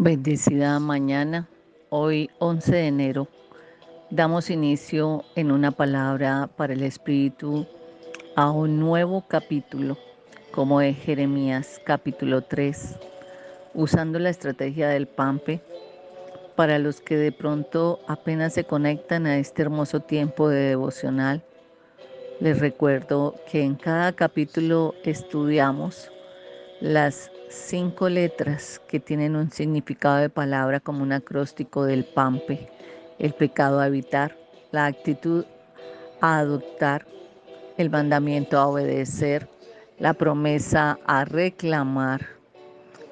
Bendecida mañana, hoy 11 de enero, damos inicio en una palabra para el Espíritu a un nuevo capítulo, como es Jeremías capítulo 3, usando la estrategia del PAMPE. Para los que de pronto apenas se conectan a este hermoso tiempo de devocional, les recuerdo que en cada capítulo estudiamos las 5 letras que tienen un significado de palabra como un acróstico del PAMPE: el pecado a evitar, la actitud a adoptar, el mandamiento a obedecer, la promesa a reclamar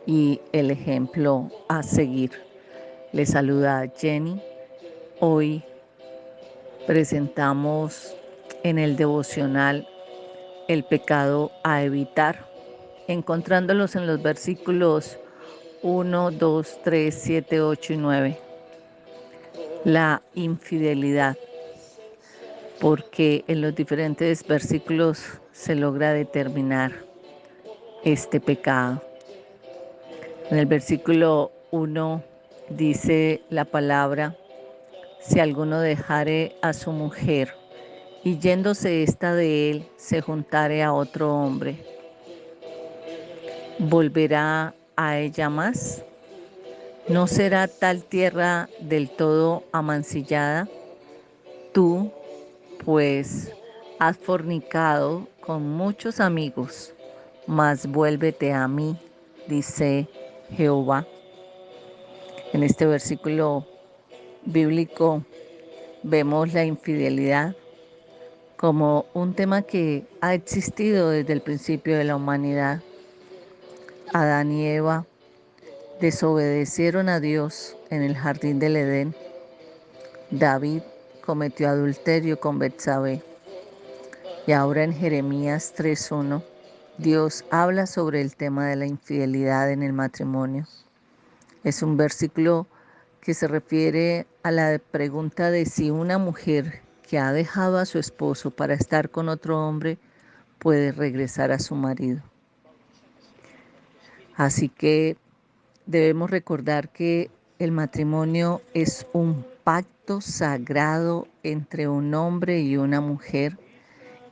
y el ejemplo a seguir. Les saluda Jenny. Hoy presentamos en el devocional el pecado a evitar, encontrándolos en los versículos 1, 2, 3, 7, 8 y 9. La infidelidad, porque en los diferentes versículos se logra determinar este pecado. En el versículo 1 dice la palabra: si alguno dejare a su mujer y yéndose ésta de él se juntare a otro hombre, ¿volverá a ella más? ¿No será tal tierra del todo amancillada? Tú, pues, has fornicado con muchos amigos, mas vuélvete a mí, dice Jehová. En este versículo bíblico vemos la infidelidad como un tema que ha existido desde el principio de la humanidad. Adán y Eva desobedecieron a Dios en el jardín del Edén. David cometió adulterio con Betsabé. Y ahora en Jeremías 3:1, Dios habla sobre el tema de la infidelidad en el matrimonio. Es un versículo que se refiere a la pregunta de si una mujer que ha dejado a su esposo para estar con otro hombre puede regresar a su marido. Así que debemos recordar que el matrimonio es un pacto sagrado entre un hombre y una mujer,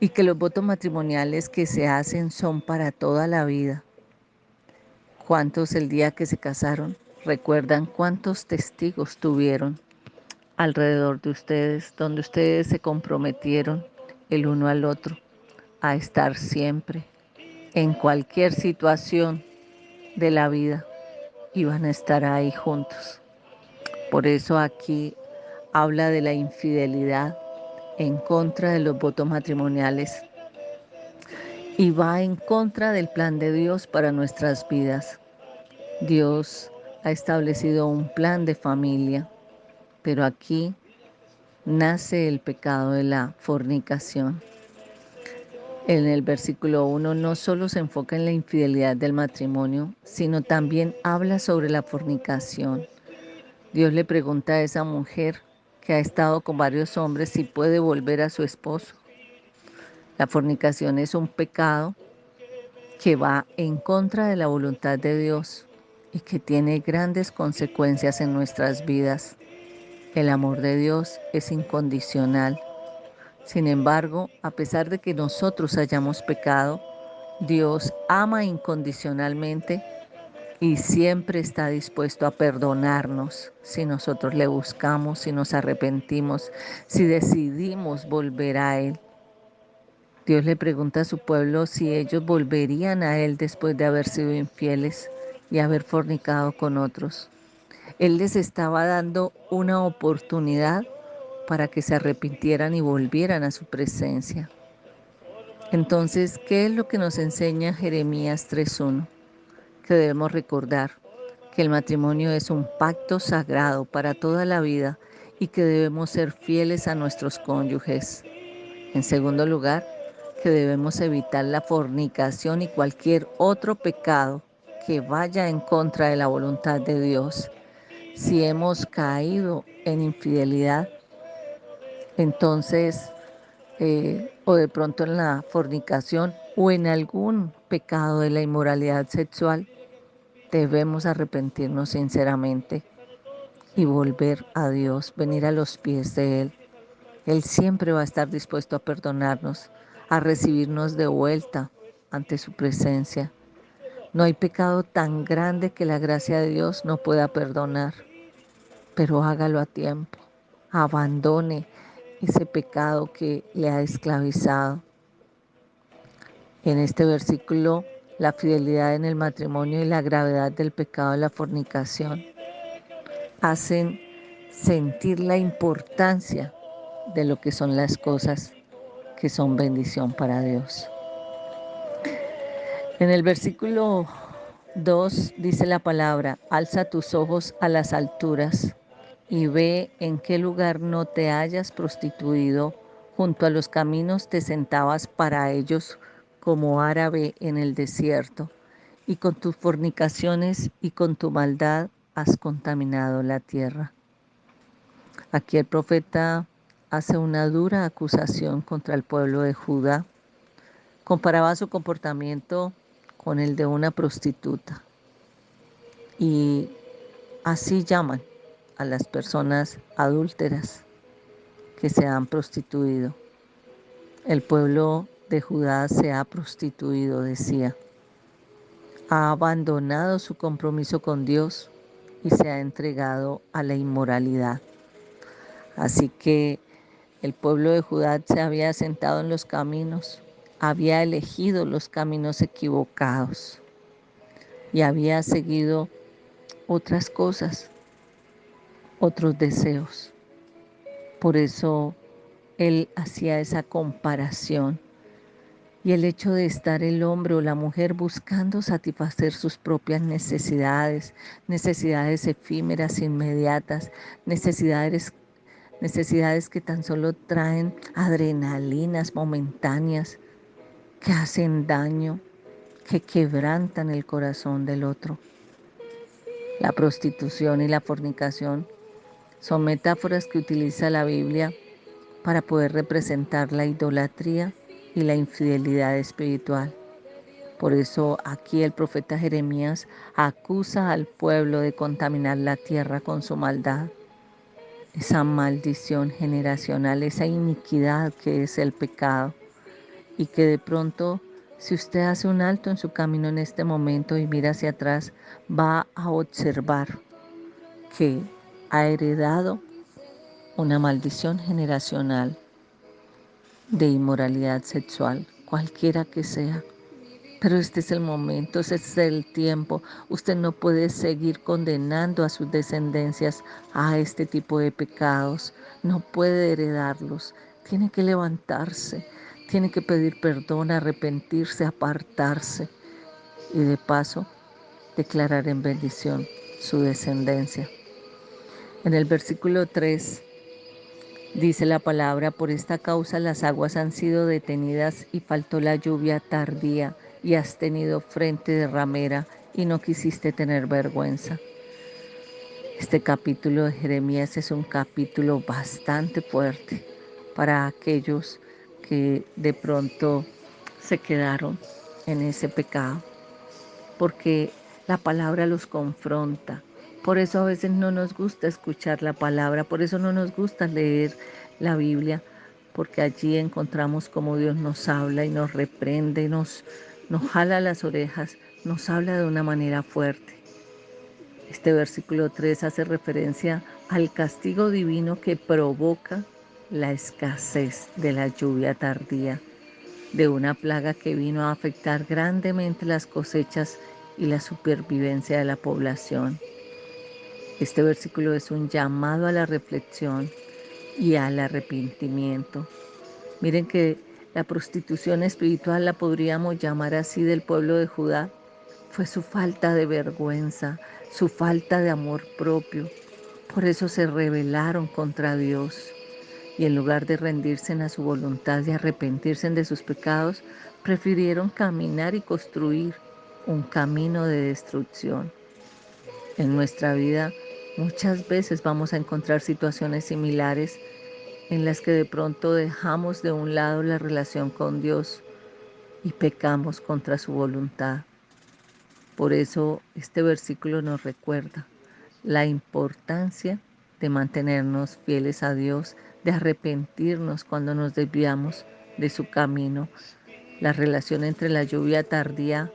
y que los votos matrimoniales que se hacen son para toda la vida. ¿Cuántos el día que se casaron recuerdan cuántos testigos tuvieron alrededor de ustedes, donde ustedes se comprometieron el uno al otro a estar siempre, en cualquier situación de la vida, iban a estar ahí juntos? Por eso aquí habla de la infidelidad en contra de los votos matrimoniales y va en contra del plan de Dios para nuestras vidas. Dios ha establecido un plan de familia, pero aquí nace el pecado de la fornicación. En el versículo 1 no solo se enfoca en la infidelidad del matrimonio, sino también habla sobre la fornicación. Dios le pregunta a esa mujer que ha estado con varios hombres si puede volver a su esposo. La fornicación es un pecado que va en contra de la voluntad de Dios y que tiene grandes consecuencias en nuestras vidas. El amor de Dios es incondicional. Sin embargo, a pesar de que nosotros hayamos pecado, Dios ama incondicionalmente y siempre está dispuesto a perdonarnos si nosotros le buscamos, si nos arrepentimos, si decidimos volver a Él. Dios le pregunta a su pueblo si ellos volverían a Él después de haber sido infieles y haber fornicado con otros. Él les estaba dando una oportunidad para que se arrepintieran y volvieran a su presencia. Entonces, ¿qué es lo que nos enseña Jeremías 3:1? Que debemos recordar que el matrimonio es un pacto sagrado para toda la vida y que debemos ser fieles a nuestros cónyuges. En segundo lugar, que debemos evitar la fornicación y cualquier otro pecado que vaya en contra de la voluntad de Dios. Si hemos caído en infidelidad, entonces, o de pronto en la fornicación o en algún pecado de la inmoralidad sexual, Debemos arrepentirnos sinceramente y volver a Dios, venir a los pies de Él. Él siempre va a estar dispuesto a perdonarnos, a recibirnos de vuelta ante su presencia. No hay pecado tan grande que la gracia de Dios no pueda perdonar, pero hágalo a tiempo. Abandone ese pecado que le ha esclavizado. En este versículo, la fidelidad en el matrimonio y la gravedad del pecado de la fornicación hacen sentir la importancia de lo que son las cosas que son bendición para Dios. En el versículo 2 dice la palabra: alza tus ojos a las alturas y ve en qué lugar no te hayas prostituido, junto a los caminos te sentabas para ellos como árabe en el desierto, y con tus fornicaciones y con tu maldad has contaminado la tierra. Aquí el profeta hace una dura acusación contra el pueblo de Judá. Comparaba su comportamiento con el de una prostituta, y así llaman a las personas adúlteras que se han prostituido. El pueblo de Judá se ha prostituido, decía. Ha abandonado su compromiso con Dios y se ha entregado a la inmoralidad. Así que el pueblo de Judá se había sentado en los caminos, había elegido los caminos equivocados y había seguido otras cosas, otros deseos. Por eso él hacía esa comparación. Y el hecho de estar el hombre o la mujer buscando satisfacer sus propias necesidades, necesidades efímeras, inmediatas, necesidades que tan solo traen adrenalinas momentáneas, que hacen daño, que quebrantan el corazón del otro. La prostitución y la fornicación son metáforas que utiliza la Biblia para poder representar la idolatría y la infidelidad espiritual. Por eso aquí el profeta Jeremías acusa al pueblo de contaminar la tierra con su maldad. Esa maldición generacional, esa iniquidad que es el pecado, y que de pronto, si usted hace un alto en su camino en este momento y mira hacia atrás, va a observar que ha heredado una maldición generacional de inmoralidad sexual, cualquiera que sea. Pero este es el momento, este es el tiempo. Usted no puede seguir condenando a sus descendencias a este tipo de pecados. No puede heredarlos. Tiene que levantarse, tiene que pedir perdón, arrepentirse, apartarse y de paso declarar en bendición su descendencia. En el versículo 3 dice la palabra: por esta causa las aguas han sido detenidas y faltó la lluvia tardía, y has tenido frente de ramera y no quisiste tener vergüenza. Este capítulo de Jeremías es un capítulo bastante fuerte para aquellos que de pronto se quedaron en ese pecado, porque la palabra los confronta. Por eso a veces no nos gusta escuchar la palabra, por eso no nos gusta leer la Biblia, porque allí encontramos cómo Dios nos habla y nos reprende, nos jala las orejas, nos habla de una manera fuerte. Este versículo 3 hace referencia al castigo divino que provoca la escasez de la lluvia tardía, de una plaga que vino a afectar grandemente las cosechas y la supervivencia de la población. Este versículo es un llamado a la reflexión y al arrepentimiento. Miren que la prostitución espiritual, la podríamos llamar así, del pueblo de Judá, fue su falta de vergüenza, su falta de amor propio. Por eso se rebelaron contra Dios. Y en lugar de rendirse a su voluntad y arrepentirse de sus pecados, prefirieron caminar y construir un camino de destrucción. En nuestra vida muchas veces vamos a encontrar situaciones similares en las que de pronto dejamos de un lado la relación con Dios y pecamos contra su voluntad. Por eso este versículo nos recuerda la importancia de mantenernos fieles a Dios, de arrepentirnos cuando nos desviamos de su camino. La relación entre la lluvia tardía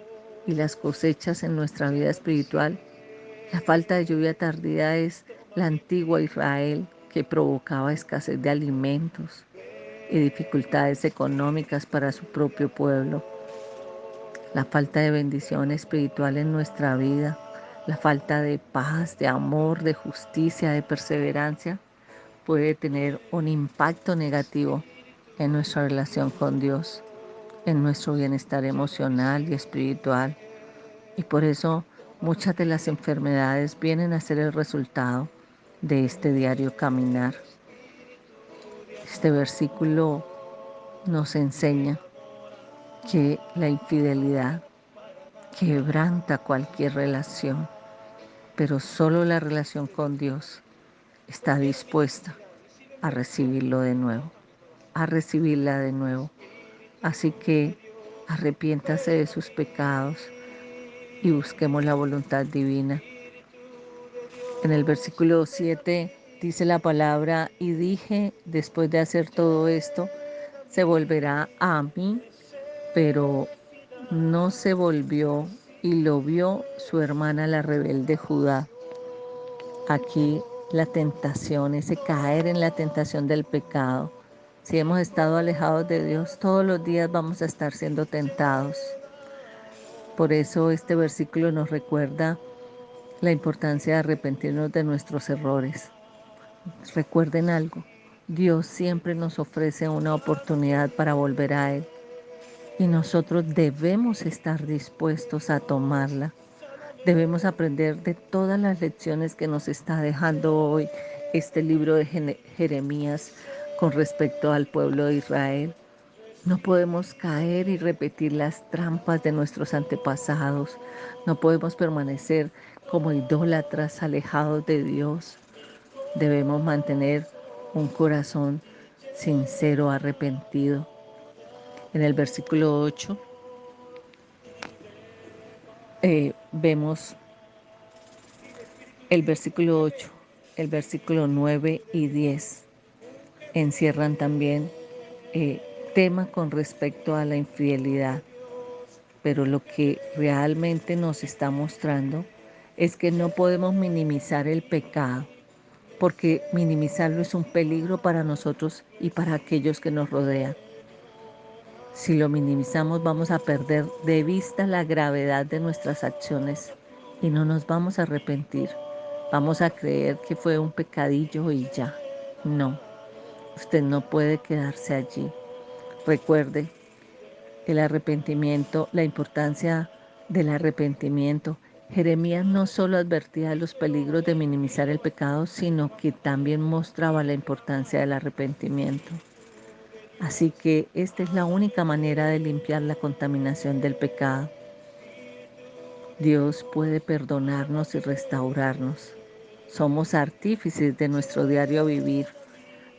y las cosechas en nuestra vida espiritual. La falta de lluvia tardía es la antigua Israel que provocaba escasez de alimentos y dificultades económicas para su propio pueblo. La falta de bendición espiritual en nuestra vida, la falta de paz, de amor, de justicia, de perseverancia, puede tener un impacto negativo en nuestra relación con Dios, en nuestro bienestar emocional y espiritual. Y por eso muchas de las enfermedades vienen a ser el resultado de este diario caminar. Este versículo nos enseña que la infidelidad quebranta cualquier relación, pero solo la relación con Dios está dispuesta a recibirlo de nuevo, a recibirla de nuevo. Así que arrepiéntase de sus pecados y busquemos la voluntad divina. En el versículo 7 dice la palabra, y dije, después de hacer todo esto, se volverá a mí, pero no se volvió y lo vio su hermana la rebelde Judá. Aquí la tentación, ese caer en la tentación del pecado. Si hemos estado alejados de Dios, todos los días vamos a estar siendo tentados. Por eso este versículo nos recuerda la importancia de arrepentirnos de nuestros errores. Recuerden algo, Dios siempre nos ofrece una oportunidad para volver a Él y nosotros debemos estar dispuestos a tomarla. Debemos aprender de todas las lecciones que nos está dejando hoy este libro de Jeremías con respecto al pueblo de Israel. No podemos caer y repetir las trampas de nuestros antepasados. No podemos permanecer como idólatras alejados de Dios. Debemos mantener un corazón sincero, arrepentido. En el versículo 8 vemos el versículo 8, el versículo 9 y 10 encierran también tema con respecto a la infidelidad, pero lo que realmente nos está mostrando es que no podemos minimizar el pecado, porque minimizarlo es un peligro para nosotros y para aquellos que nos rodean. Si lo minimizamos vamos a perder de vista la gravedad de nuestras acciones y no nos vamos a arrepentir. Vamos a creer que fue un pecadillo y ya. No, usted no puede quedarse allí. Recuerde el arrepentimiento, la importancia del arrepentimiento. Jeremías no solo advertía de los peligros de minimizar el pecado, sino que también mostraba la importancia del arrepentimiento. Así que esta es la única manera de limpiar la contaminación del pecado. Dios puede perdonarnos y restaurarnos. Somos artífices de nuestro diario vivir,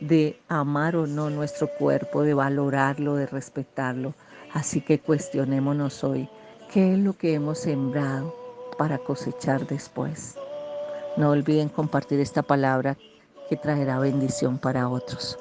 de amar o no nuestro cuerpo, de valorarlo, de respetarlo. Así que cuestionémonos hoy, ¿qué es lo que hemos sembrado para cosechar después? No olviden compartir esta palabra que traerá bendición para otros.